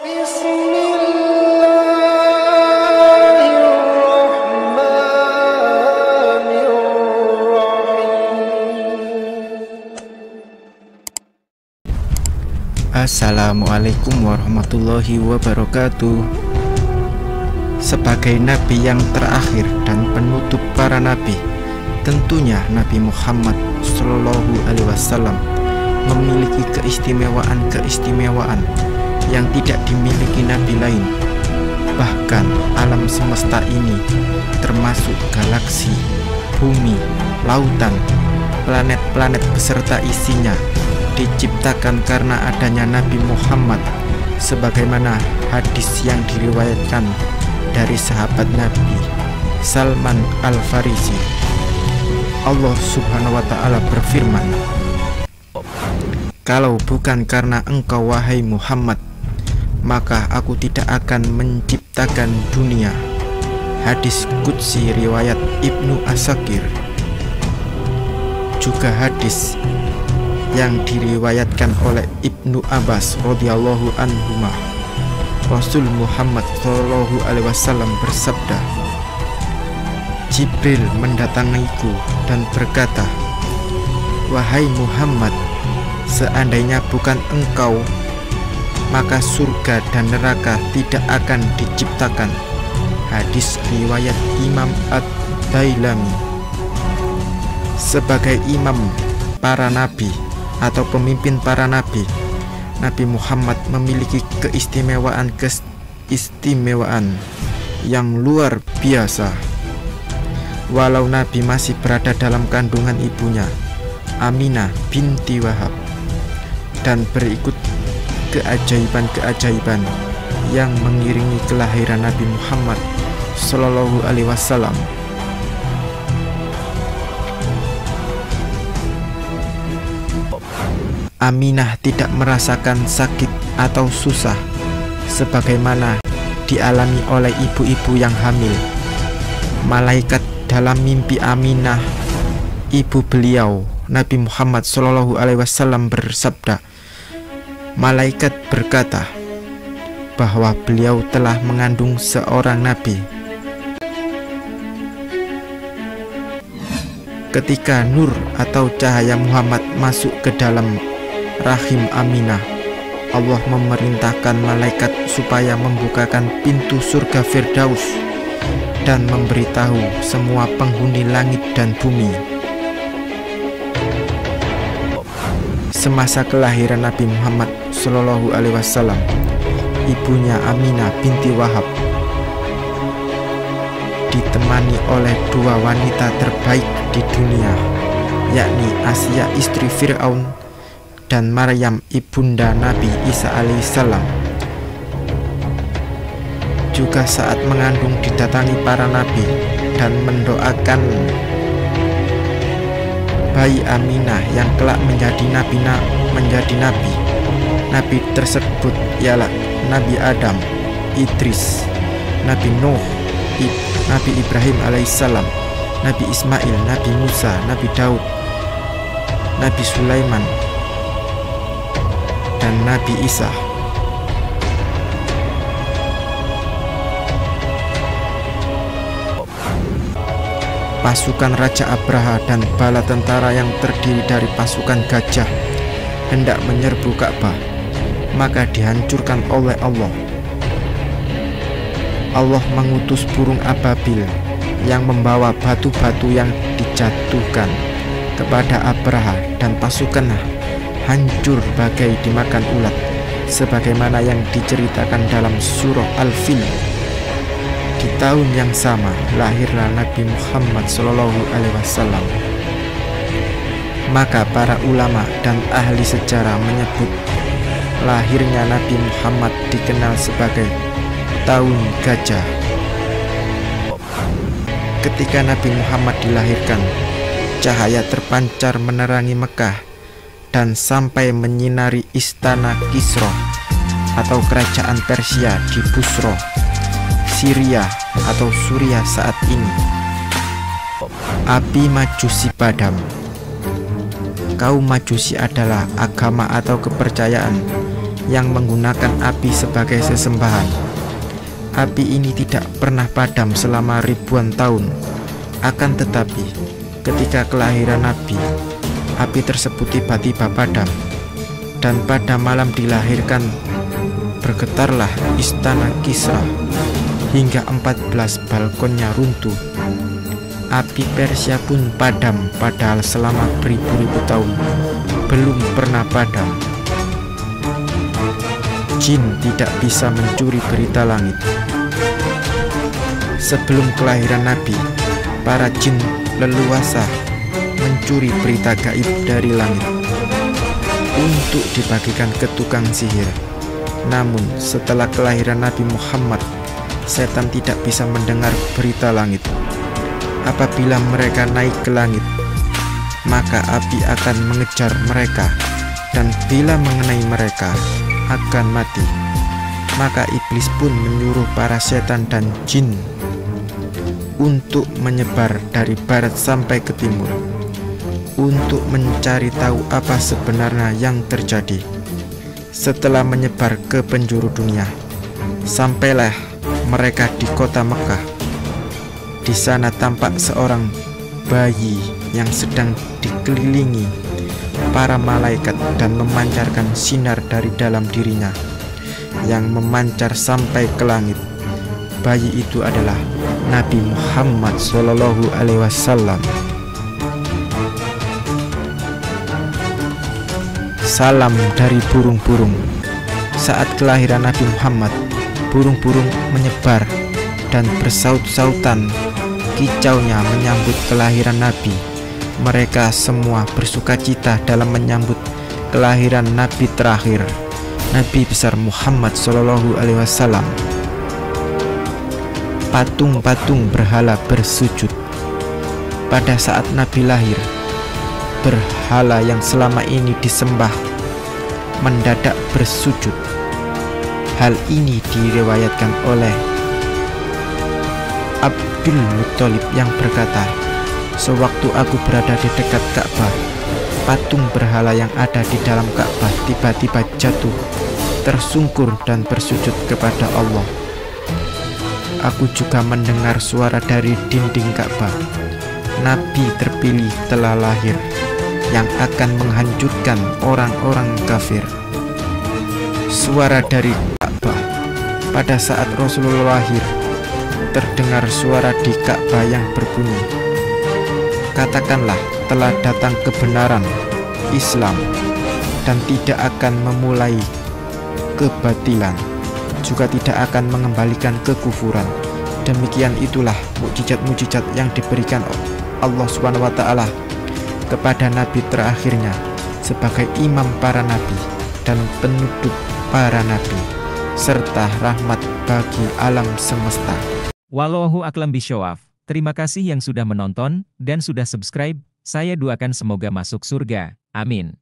Assalamualaikum warahmatullahi wabarakatuh. Sebagai nabi yang terakhir dan penutup para nabi, tentunya Nabi Muhammad Shallallahu Alaihi Wasallam memiliki keistimewaan yang tidak dimiliki nabi lain. Bahkan alam semesta ini, termasuk galaksi, bumi, lautan, planet-planet beserta isinya, diciptakan karena adanya Nabi Muhammad, sebagaimana hadis yang diriwayatkan dari sahabat Nabi Salman Al-Farisi. Allah Subhanahu wa ta'ala berfirman, "Kalau bukan karena engkau wahai Muhammad, maka aku tidak akan menciptakan dunia." Hadis Qudsi riwayat Ibnu Asakir. Juga hadis yang diriwayatkan oleh Ibnu Abbas radhiyallahu anhuma, Rasul Muhammad Shallallahu Alaihi Wasallam bersabda, "Jibril mendatangiku dan berkata, 'Wahai Muhammad, seandainya bukan engkau, maka surga dan neraka tidak akan diciptakan." Hadis riwayat Imam Ad-Dailami. Sebagai imam para nabi atau pemimpin para nabi, Nabi Muhammad memiliki keistimewaan yang luar biasa. Walau Nabi masih berada dalam kandungan ibunya, Aminah binti Wahab, dan berikut keajaiban-keajaiban yang mengiringi kelahiran Nabi Muhammad Shallallahu Alaihi Wasallam. Aminah tidak merasakan sakit atau susah sebagaimana dialami oleh ibu-ibu yang hamil. Malaikat dalam mimpi Aminah, ibu beliau, Nabi Muhammad Shallallahu Alaihi Wasallam bersabda, malaikat berkata bahwa beliau telah mengandung seorang nabi. Ketika nur atau cahaya Muhammad masuk ke dalam rahim Aminah, Allah memerintahkan malaikat supaya membukakan pintu surga Firdaus dan memberitahu semua penghuni langit dan bumi. Semasa kelahiran Nabi Muhammad Shallallahu Alaihi Wasallam, ibunya Aminah binti Wahab ditemani oleh dua wanita terbaik di dunia, yakni Asia istri Fir'aun dan Maryam ibunda Nabi Isa alaihissalam. Juga saat mengandung didatangi para nabi dan mendoakan bayi Aminah yang kelak menjadi nabi. Nabi tersebut ialah Nabi Adam, Idris, Nabi Nuh, Nabi Ibrahim alaihissalam, Nabi Ismail, Nabi Musa, Nabi Daud, Nabi Sulaiman, dan Nabi Isa. Pasukan Raja Abraha dan bala tentara yang terdiri dari pasukan gajah hendak menyerbu Ka'bah, maka dihancurkan oleh Allah. Allah mengutus burung ababil yang membawa batu-batu yang dijatuhkan kepada Abraha dan pasukannya hancur bagai dimakan ulat, sebagaimana yang diceritakan dalam surah Al-Fil. Di tahun yang sama lahirlah Nabi Muhammad Shallallahu Alaihi Wasallam. Maka para ulama dan ahli sejarah menyebut lahirnya Nabi Muhammad dikenal sebagai tahun gajah. Ketika Nabi Muhammad dilahirkan, cahaya terpancar menerangi Mekah dan sampai menyinari istana Kisra atau kerajaan Persia di Busra, Syria atau Suriah saat ini. Api Majusi padam. Kaum Majusi adalah agama atau kepercayaan yang menggunakan api sebagai sesembahan. Api ini tidak pernah padam selama ribuan tahun. Akan tetapi, ketika kelahiran Nabi, api tersebut tiba-tiba padam. Dan pada malam dilahirkan, bergetarlah istana Kisra hingga 14 balkonnya runtuh. Api Persia pun padam, padahal selama beribu-ribu tahun belum pernah padam. Jin tidak bisa mencuri berita langit. Sebelum kelahiran Nabi, para jin leluasa mencuri berita gaib dari langit untuk dibagikan ke tukang sihir. Namun setelah kelahiran Nabi Muhammad, setan tidak bisa mendengar berita langit. Apabila mereka naik ke langit, maka api akan mengejar mereka, dan bila mengenai mereka akan mati. Maka iblis pun menyuruh para setan dan jin untuk menyebar dari barat sampai ke timur untuk mencari tahu apa sebenarnya yang terjadi. Setelah menyebar ke penjuru dunia, sampailah mereka di kota Mekah. Di sana tampak seorang bayi yang sedang dikelilingi para malaikat dan memancarkan sinar dari dalam dirinya yang memancar sampai ke langit. Bayi itu adalah Nabi Muhammad SAW. Salam dari burung-burung. Saat kelahiran Nabi Muhammad, burung-burung menyebar dan bersaut-sautan kicaunya menyambut kelahiran Nabi. Mereka semua bersukacita dalam menyambut kelahiran Nabi terakhir, Nabi besar Muhammad SAW. Patung-patung berhala bersujud. Pada saat Nabi lahir, berhala yang selama ini disembah mendadak bersujud. Hal ini diriwayatkan oleh Abdul Muthalib yang berkata, "Sewaktu aku berada di dekat Ka'bah, patung berhala yang ada di dalam Ka'bah tiba-tiba jatuh, tersungkur dan bersujud kepada Allah. Aku juga mendengar suara dari dinding Ka'bah. Nabi terpilih telah lahir yang akan menghancurkan orang-orang kafir." Suara dari Ka'bah. Pada saat Rasulullah lahir, terdengar suara di Ka'bah yang berbunyi, "Katakanlah telah datang kebenaran, Islam, dan tidak akan memulai kebatilan, juga tidak akan mengembalikan kekufuran." Demikian itulah mukjizat-mukjizat yang diberikan Allah SWT kepada Nabi terakhirnya sebagai imam para nabi dan penutup para nabi, serta rahmat bagi alam semesta. Wallahu a'lam bishawab. Terima kasih yang sudah menonton dan sudah subscribe. Saya doakan semoga masuk surga. Amin.